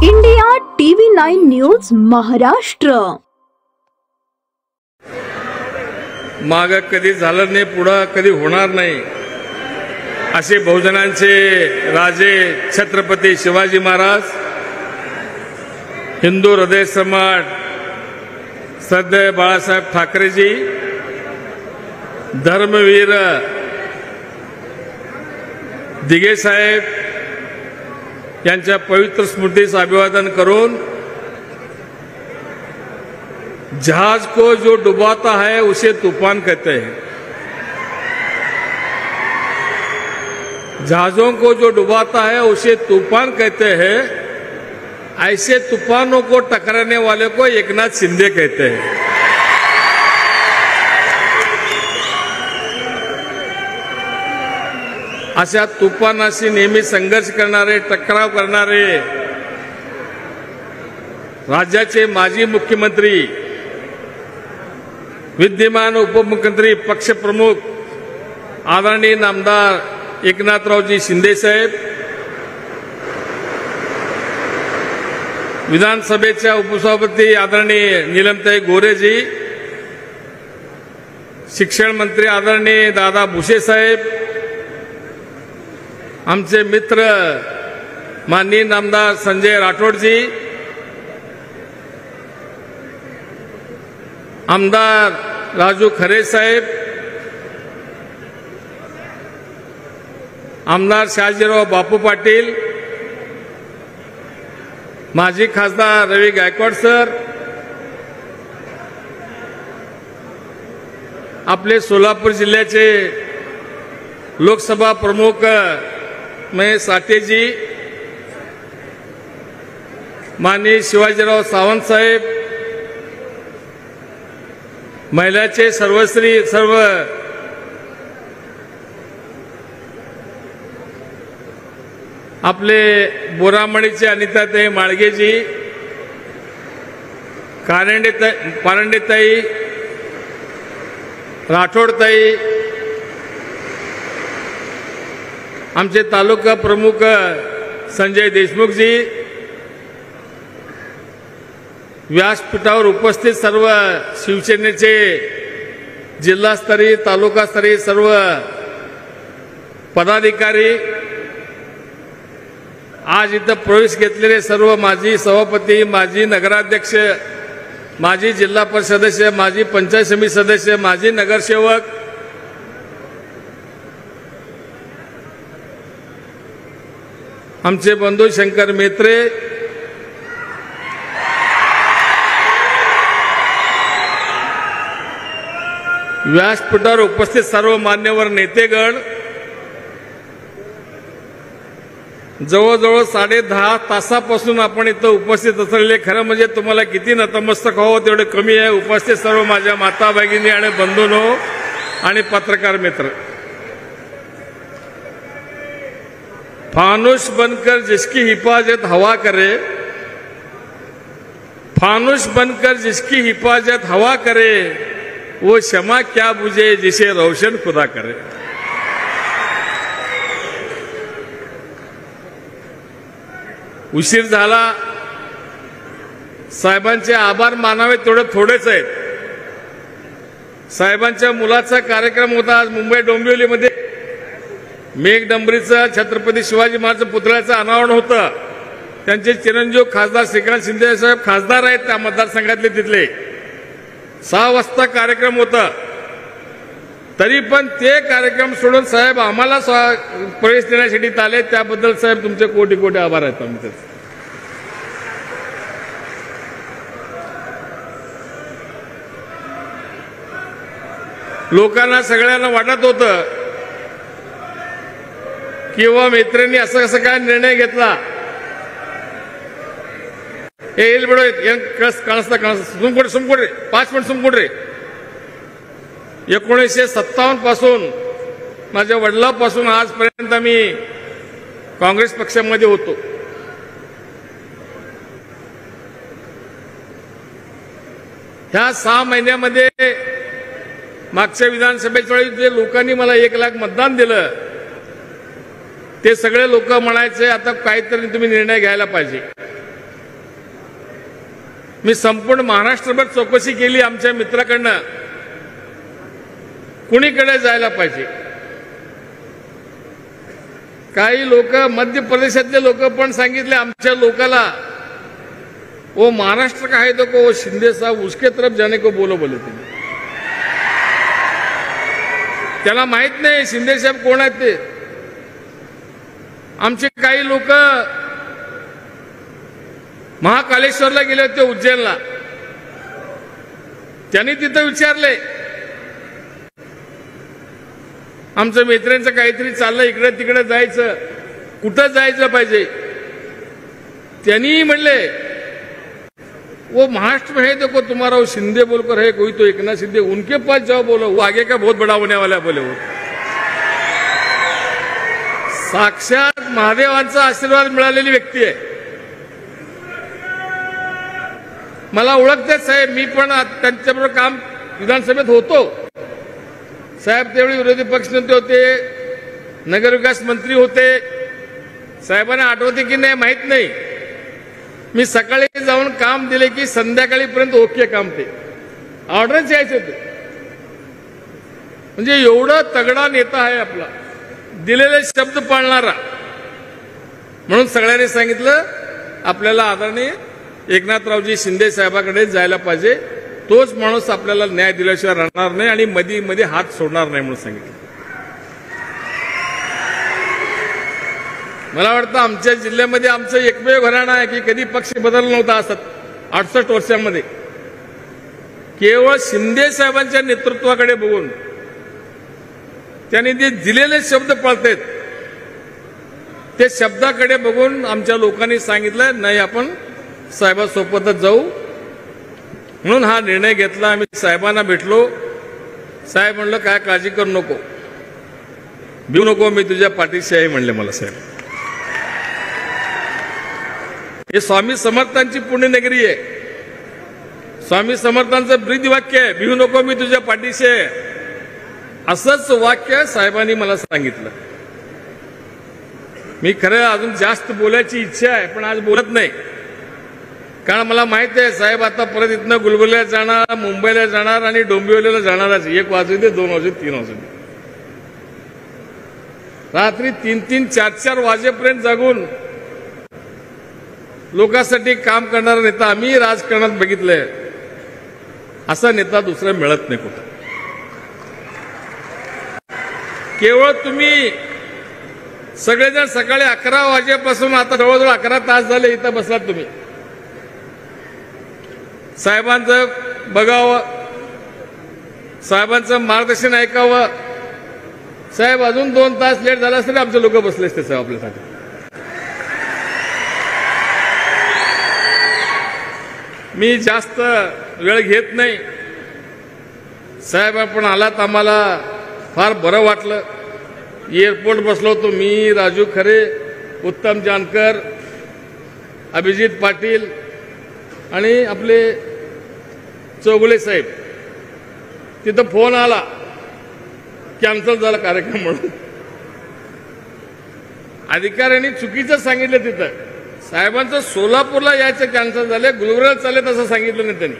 India TV 9 news Maharashtra. माग कधी झालं नाही, पुढं कधी होणार नाही, असे बहुजनांचे राजे छत्रपती शिवाजी महाराज, हिंदू हृदय सम्राट श्रद्धेय बाळासाहेब ठाकरेजी, धर्मवीर दिघे साहेब यांच्या पवित्र स्मृतीस अभिवादन करून, जहाज को जो डुबाता है उसे तूफान कहते हैं. जहाजों को जो डुबाता है उसे तूफान कहते हैं. ऐसे तूफानों को टकराने वाले को एकनाथ शिंदे कहते हैं. अशा तुफानाशी नेहमी संघर्ष करणारे, टकराव करणारे राज्याचे माजी मुख्यमंत्री, विद्यमान उपमुख्यमंत्री, पक्षप्रमुख आदरणीय नामदार एकनाथरावजी शिंदे साहेब, विधानसभेच्या उपसभापती आदरणीय नीलमताई गोरेजी, शिक्षण मंत्री आदरणीय दादा भुसे साहेब, आमचे मित्र माननीय नामदार संजय राठोडजी, आमदार राजू खरे साहेब, आमदार शहाजीराव बापू पाटील, माजी खासदार रवी गायकवाड सर, आपले सोलापूर जिल्ह्याचे लोकसभा प्रमुख महेश साठेजी, माननीय शिवाजीराव सावंत साहेब, महिलाचे सर्वश्री सर्व आपले बोरामणीचे अनिताताई माळगेजी, पारंडेताई, राठोडताई, आमचे तालुका प्रमुख संजय देशमुखजी, व्यासपीठावर उपस्थित सर्व शिवसेनेचे जिल्हास्तरीय, तालुकास्तरीय सर्व पदाधिकारी, आज इथं प्रवेश घेतलेले सर्व माजी सभापती, माजी नगराध्यक्ष, माजी जिल्हा परिषद सदस्य, माजी पंचायत समिती सदस्य, माजी नगरसेवक, आमचे बंधू शंकर मेत्रे, व्यासपीठावर उपस्थित सर्व मान्यवर नेतेगण, जवळजवळ 10.5 तासापासून आपण इथं उपस्थित असलेले, खरं म्हणजे तुम्हाला किती नतमस्तक व्हावं तेवढे कमी आहे. उपस्थित सर्व माझ्या माता भगिनी आणि बंधूंनो आणि पत्रकार मित्र, फानुस बनकर जिसकी हिफाजत हवा करे, फानुस बनकर जिसकी हिफाजत हवा करे, वो शमा क्या बुझे जिसे रोशन खुदा करे. उशीर झाला, साहेबांचे आभार मानावे तेवढे थोडेच आहेत. साहेबांच्या मुलाचा कार्यक्रम होता आज मुंबई डोंबिवलीमध्ये. मेघडंबरीचं छत्रपती शिवाजी महाराज पुतळ्याचं अनावरण होतं. त्यांचे चिरंजीव खासदार श्रीकांत शिंदे साहेब खासदार आहेत त्या मतदारसंघातले, तिथले 6 वाजता कार्यक्रम होता. तरी पण ते कार्यक्रम सोडून साहेब आम्हाला प्रवेश देण्यासाठी आले. त्याबद्दल साहेब तुमचे कोटी कोटी आभार आहेत. आमचे लोकांना सगळ्यांना वाटत होतं किंवा मित्रांनी असं कसं काय निर्णय घेतला, येईल बडो काणसता सुमकुड रे 5 मिनिट सुमकुड रे. 1957 पासून माझ्या वडिलांपासून आजपर्यंत मी काँग्रेस पक्षामध्ये होतो. ह्या 6 महिन्यामध्ये मागच्या विधानसभेच्या वेळी जे लोकांनी मला 1 लाख मतदान दिलं ते सगळे लोक म्हणायचे आता काहीतरी तुम्ही निर्णय घ्यायला पाहिजे. मी संपूर्ण महाराष्ट्रभर चौकशी केली आमच्या मित्राकडनं कुणीकडे जायला पाहिजे. काही लोक मध्य प्रदेशातले लोक पण सांगितले आमच्या लोकाला वो महाराष्ट्र का है तो को शिंदे साहब उसके तरफ जाने को बोलो बोले थे. त्याला माहित नाही शिंदे साहेब कोण आहेत ते. आमचे काही लोक महाकालेश्वरला गेले होते उज्जैनला. त्यांनी तिथं विचारले आमच्या मित्रांचं काहीतरी चाललं इकडे तिकडे जायचं कुठं जायचं पाहिजे. त्यांनी म्हणले वो महाराष्ट्र में है देखो तुम्हारा वो शिंदे बोलकर है कोई तो एकनाथ शिंदे उनके पास जाओ बोलो वो आगे का बहुत बड़ा होने वाला बोले. वो साक्षात महादेवांचा आशीर्वाद मिळालेली व्यक्ती आहे. मला ओळखतेच साहेब मी पण त्यांच्याबरोबर काम विधानसभेत होतो. साहेब त्यावेळी विरोधी पक्षनेते होते नगरविकास मंत्री होते. साहेबांना आठवते की नाही माहित नाही. मी सकाळी जाऊन काम दिले की संध्याकाळीपर्यंत ओके काम ते ऑर्डरच यायचे ते. म्हणजे एवढा तगडा नेता आहे आपला दिलेले शब्द पाळणारा. म्हणून सगळ्यांनी सांगितलं आपल्याला आदरणीय एकनाथरावजी शिंदे साहेबांकडे जायला पाहिजे. तोच माणूस आपल्याला न्याय दिल्याशिवाय राहणार नाही आणि मध्ये मध्ये हात सोडणार नाही म्हणून सांगितलं. मला वाटतं आमच्या जिल्ह्यामध्ये आमचं एकमेव घराणं आहे की कधी पक्ष बदलला नव्हता असत 68 वर्षांमध्ये. केवळ शिंदे साहेबांच्या नेतृत्वाकडे बघून त्यांनी जे दिलेले शब्द पाळतात ते शब्दाकडे बघून आमच्या लोकांनी सांगितलं नाही आपण साहेबांसोबतच जाऊ. म्हणून हा निर्णय घेतला. आम्ही साहेबांना भेटलो. साहेब म्हणलं काय काळजी करू नको भिऊ नको मी तुझ्या पाठीशी आहे म्हणले मला साहेब. हे स्वामी समर्थांची पुण्यनगरी आहे. स्वामी समर्थांचं ब्रीद वाक्य आहे भिऊ नको मी तुझ्या पाठीशी आहे. असंच वाक्य साहेबांनी मला सांगितलं. मी खरं अजून जास्त बोलायची इच्छा आहे पण आज बोलत नाही कारण मला माहित आहे साहेब आता परत इथनं गुलबर्ग्याला जाणार मुंबईला जाणार आणि डोंबिवलीला जाणारच. 1 वाजू दे 2 वाजू दे 3 वाजू दे रात्री 3-3, 4-4 वाजेपर्यंत जागून लोकांसाठी काम करणारा नेता आम्ही राजकारणात बघितलंय. असा नेता दुसरा मिळत नाही कुठं. केवळ तुम्ही सगळेजण सकाळी 11 वाजेपासून आता जवळजवळ 11 तास झाले इथं बसलात तुम्ही. साहेबांचं बघावं साहेबांचं मार्गदर्शन ऐकावं. साहेब अजून 2 तास लेट झाला तरी आमचे लोक बसले असते साहेब आपल्यासाठी. मी जास्त वेळ घेत नाही. साहेब आपण आलात आम्हाला फार बरं वाटलं. एअरपोर्ट बसलो होतो मी राजू खरे उत्तम जानकर अभिजित पाटील आणि आपले चौगुले साहेब. तिथं फोन आला कॅन्सल झाला कार्यक्रम म्हणून. अधिकाऱ्यांनी चुकीचं सांगितलं. तिथं साहेबांचं सोलापूरला यायचं कॅन्सल झाले गुलबर्ग्याला चालले तसं सांगितलं नाही त्यांनी.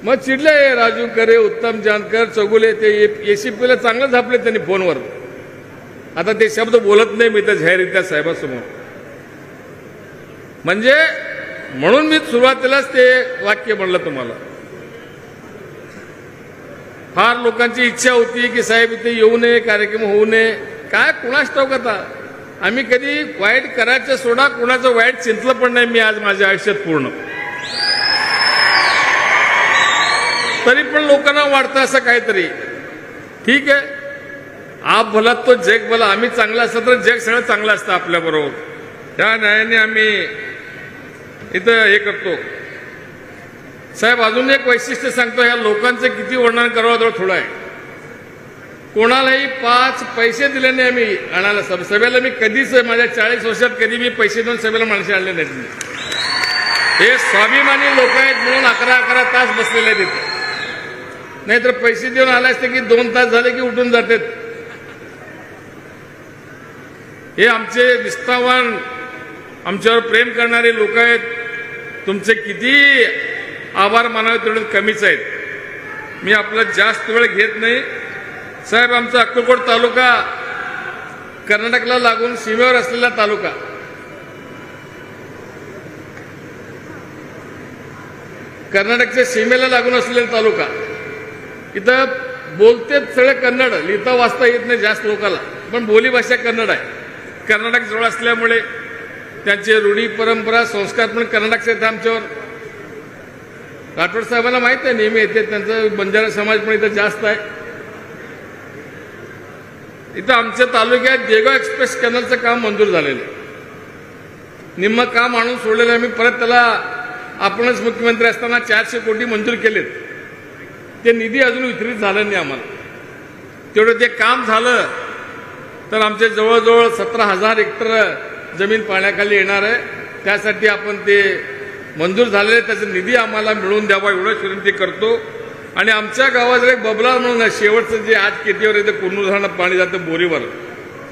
मग चिडले राजू खरे उत्तम जानकर चौगुले ते एसीपीला चांगलं झापले त्यांनी फोनवर. आता ते शब्द बोलत नाही मी तर जाहीररित्या साहेबांसमोर. म्हणजे म्हणून मी सुरुवातीलाच ते वाक्य म्हणलं तुम्हाला. फार लोकांची इच्छा होती की साहेब इथे येऊ नये कार्यक्रम होऊ नये. काय कुणास ठाऊक आता आम्ही कधी वाईट करायचं सोडा कुणाचं वाईट चिंतलं पण नाही मी आज माझ्या आयुष्यात पूर्ण. तरी पण लोकांना वाटतं असं काहीतरी. ठीक आहे आप भला तो जग भला. आम्ही चांगलं असतं तर जग सगळं चांगलं असतं आपल्याबरोबर. त्या न्यायाने आम्ही इथं हे करतो. साहेब अजून एक वैशिष्ट्य सांगतो. ह्या लोकांचं किती वर्णन करावं तर थोडं आहे. कोणालाही 5 पैसे दिले नाही आम्ही आणायला. सभेला मी कधीच माझ्या 40 वर्षात कधी मी पैसे देऊन सभेला माणसे आणले नाहीत. हे स्वाभिमानी लोक आहेत म्हणून 11-11 तास बसलेले आहेत तिथे. नाहीतर पैसे देऊन आले असते की 2 तास झाले की उठून जातात. हे आमचे निष्ठावान, आमच्यावर प्रेम करणारे लोक आहेत. तुमचे किती आभार मानावे तेवढे कमीच आहेत. मी आपला जास्त वेळ घेत नाही. साहेब, आमचा अक्कलकोट तालुका कर्नाटकला लागून सीमेवर असलेला तालुका. कर्नाटकच्या सीमेला लागून असलेला तालुका. इथं बोलते सगळे कन्नड, लिहिता वाचता येत नाही जास्त लोकांना, पण बोलीभाषा कन्नड आहे. कर्नाटक जवळ असल्यामुळे त्यांचे रूढी परंपरा संस्कार पण कर्नाटकचे आहेत आमच्यावर. राठोड साहेबांना माहित आहे, नेहमी येते. त्यांचा बंजारा समाज पण इथं जास्त आहे. इथं आमच्या तालुक्यात देगाव एक्सप्रेस कॅनलचं काम मंजूर झालेलं आहे. निम्म काम आणून सोडलेलं आहे. मी परत त्याला आपणच मुख्यमंत्री असताना 400 कोटी मंजूर केलेत. ते निधी अजून वितरित झालं नाही आम्हाला. तेवढं ते काम झालं तर आमच्या जवळजवळ 17,000 हेक्टर जमीन पाण्याखाली येणार आहे. त्यासाठी आपण ते मंजूर झालेले त्याचा निधी आम्हाला मिळवून द्यावा एवढंच विनंती करतो. आणि आमच्या गावात एक बबला म्हणून शेवटचं जे आज केतीवर इथं कुर्नूर धरणात पाणी जातं बोरीवर,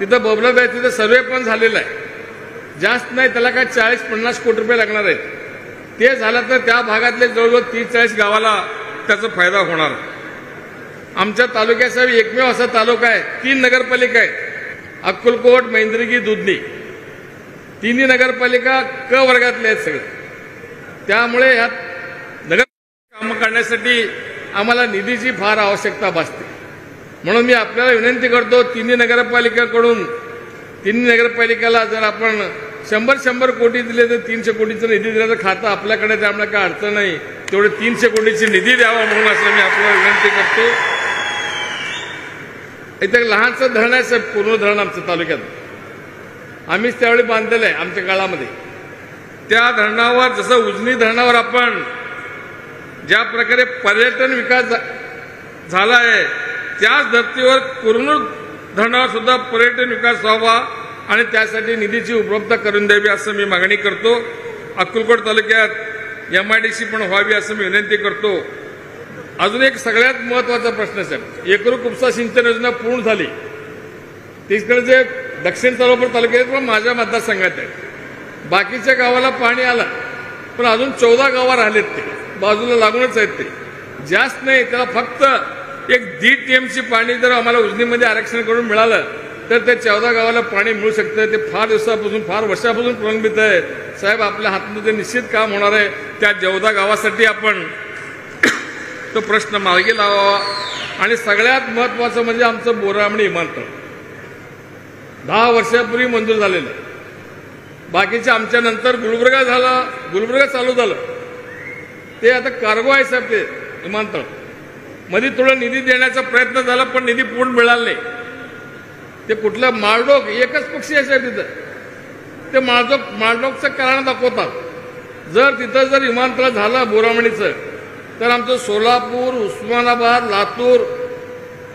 तिथं बबला आहे. तिथं सर्वे पण झालेला आहे. जास्त नाही, त्याला काय 40-50 कोटी रुपये लागणार आहेत. ते झालं तर त्या भागातले जवळजवळ 30-40 गावाला त्याचा फायदा होणार. आमच्या तालुक्याचा एकमेव असा तालुका आहे, 3 नगरपालिका आहेत. अक्कलकोट, मैंदरगी, दुधनी, तिन्ही नगरपालिका क वर्गातले आहेत सगळे. त्यामुळे यात नगर कामं करण्यासाठी आम्हाला निधीची फार आवश्यकता भासते. म्हणून मी आपल्याला विनंती करतो, तिन्ही नगरपालिकाकडून, तिन्ही नगरपालिकेला जर आपण 100 कोटी दिले तर 300 कोटीचा निधी दिला तर खातं आपल्याकडे, त्यामुळे काय अडचण नाही. तेवढे 300 कोटीची निधी द्यावा म्हणून असं मी आपल्याला विनंती करतो. इथं लहानसं धरण आहे साहेब, पूर्ण धरण आमच्या तालुक्यात. आम्हीच त्यावेळी बांधलेलं आहे आमच्या काळामध्ये. त्या धरणावर, जसं उजनी धरणावर आपण ज्या प्रकारे पर्यटन विकास झाला आहे, त्याच धर्तीवर कुर्नूर धरणावर सुद्धा पर्यटन विकास व्हावा आणि त्यासाठी निधीची उपलब्धता करून द्यावी असं मी मागणी करतो. अक्कलकोट तालुक्यात MIDC पण व्हावी असं मी विनंती करतो. अजून एक सगळ्यात महत्वाचा प्रश्न साहेब, एकरूप उपसा सिंचन योजना पूर्ण झाली. तिकडे जे दक्षिण सोलापूर तालुक्यात पण माझ्या मतदारसंघात आहे. बाकीच्या गावाला पाणी आलं, पण अजून 14 गावं राहिलेत. ते बाजूला लागूनच आहेत. ते जास्त नाही, त्याला फक्त एक 1.5 TMC पाणी जर आम्हाला उजनीमध्ये आरक्षण करून मिळालं तर ते 14 गावाला पाणी मिळू शकतं. ते फार दिवसापासून, फार वर्षापासून प्रलंबित आहे साहेब. आपल्या हातून ते निश्चित काम होणार आहे. त्या 14 गावासाठी आपण तो प्रश्न मार्गी लावावा. आणि सगळ्यात महत्वाचं म्हणजे आमचं बोरामणी विमानतळ 10 वर्षापूर्वी मंजूर झालेलं. बाकीच्या आमच्या नंतर गुलबर्गा झाला, गुलबर्गा चालू झालं. ते आता कार्गो आहे साहेब. ते विमानतळ मध्ये थोडं निधी देण्याचा प्रयत्न झाला, पण निधी पूर्ण मिळाला नाही. ते कुठलं माळडोक, एकच पक्षी आहे साहेब तिथं. ते माळडोकचं कारण दाखवतात. जर तिथं जर विमानतळ झालं बोरामणीचं तर आमचं सोलापूर, उस्मानाबाद, लातूर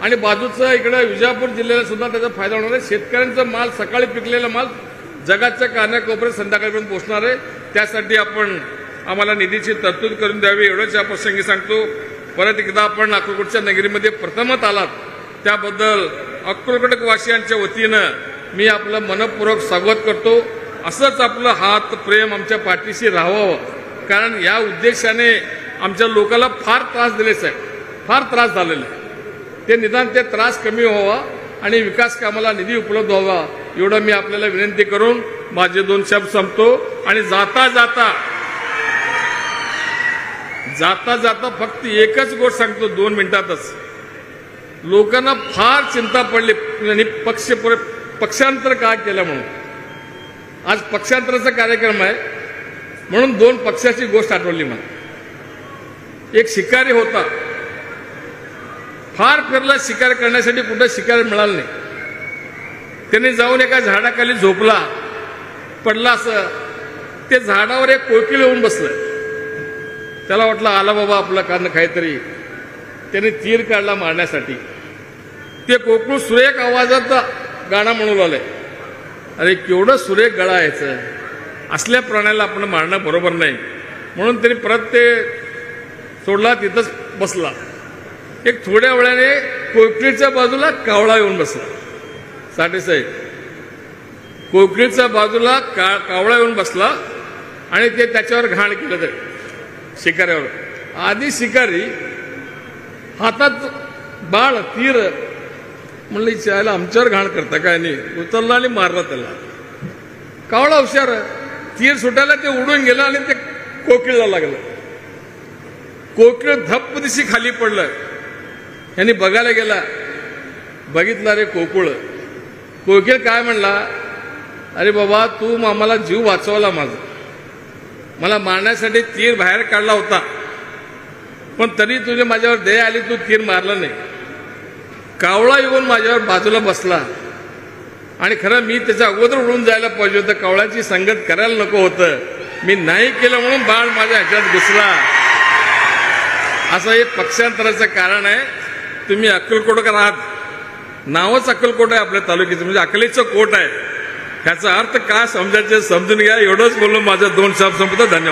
आणि बाजूचं इकडे विजापूर जिल्ह्याला सुद्धा त्याचा फायदा होणार आहे. शेतकऱ्यांचा माल, सकाळी पिकलेला माल जगाच्या कानाकोपऱ्यात संध्याकाळपर्यंत पोहोचणार आहे. त्यासाठी आपण आम्हाला निधीची तरतूद करून द्यावी एवढंच या प्रसंगी सांगतो. परत एकदा आपण अक्कलकोटच्या नगरीमध्ये प्रथमच आलात, त्याबद्दल अक्कलकोटवासियांच्या वतीनं मी आपलं मनपूर्वक स्वागत करतो. असंच आपलं हात प्रेम आमच्या पाठीशी राहावं, कारण या उद्देशाने आमच्या लोकांना फार त्रास दिले साहेब, फार त्रास झालेला आहे. ते निदान ते त्रास कमी व्हावा आणि विकास कामाला निधी उपलब्ध व्हावा एवढं मी आपल्याला विनंती करून माझे 2 शब्द संपतो. आणि जाता जाता फक्त एकच गोष्ट सांगतो 2 मिनिटातच. लोकांना फार चिंता पडली आणि पक्षांतर का केलं म्हणून. आज पक्षांतराचा कार्यक्रम आहे म्हणून 2 पक्षाची गोष्ट आठवली मला. एक शिकारी होता, फार फिरला शिकार करण्यासाठी, कुठं शिकार मिळालं नाही. त्याने जाऊन एका झाडाखाली झोपला, पडला असं. ते झाडावर एक कोकिळ येऊन बसलं. त्याला वाटलं आला बाबा आपलं कारण काहीतरी. त्याने तीर काढला मारण्यासाठी. ते कोकिळ सुरेख आवाजात गाणं म्हणू लागलंय. अरे केवढं सुरेख गळा यायचं, असल्या प्राण्याला आपण मारणं बरोबर नाही. म्हणून त्यांनी परत ते सोडला, तिथंच बसला. एक थोड्या वेळाने कोकणीच्या बाजूला कावळा येऊन बसला. साठे साहेब, कोकणीच्या बाजूला कावळा येऊन बसला आणि ते त्याच्यावर घाण केलं तरी शिकाऱ्यावर. आधी शिकारी हातात बाळ तीर म्हणलं चायला आमच्यावर घाण करता काय नाही, उचलला आणि मारला त्याला. कावळा हुशार, तीर सुटायला ते उडून गेलं आणि ते कोकिळला लागलं. कोकिळ धप्प दिशी खाली पडलं. यांनी बघायला गेला, बघितला रे कोकुळ. कोकिळ काय म्हणला, अरे बाबा तू आम्हाला जीव वाचवला, मला मारण्यासाठी तीर बाहेर काढला होता, पण तरी तुझे माझ्यावर दया आली, तू तीर मारला नाही. कावळा येऊन माझ्यावर बाजूला बसला आणि खरं मी त्याच्या अगोदर उडून जायला पाहिजे होतं, कावळ्याची संगत करायला नको होतं, मी नाही केलं म्हणून बाण माझ्या ह्याच्यात घुसला. असं हे पक्षांतराचं कारण आहे. तुम्ही अक्कलकोटकर आहात, नावच अक्कलकोट आहे आपल्या तालुक्याचं, म्हणजे अकलेचं कोट आहे. ह्याचा अर्थ काय समजायचं समजून घ्या. एवढंच बोलून माझं 2 शब्द संपवतो. धन्यवाद.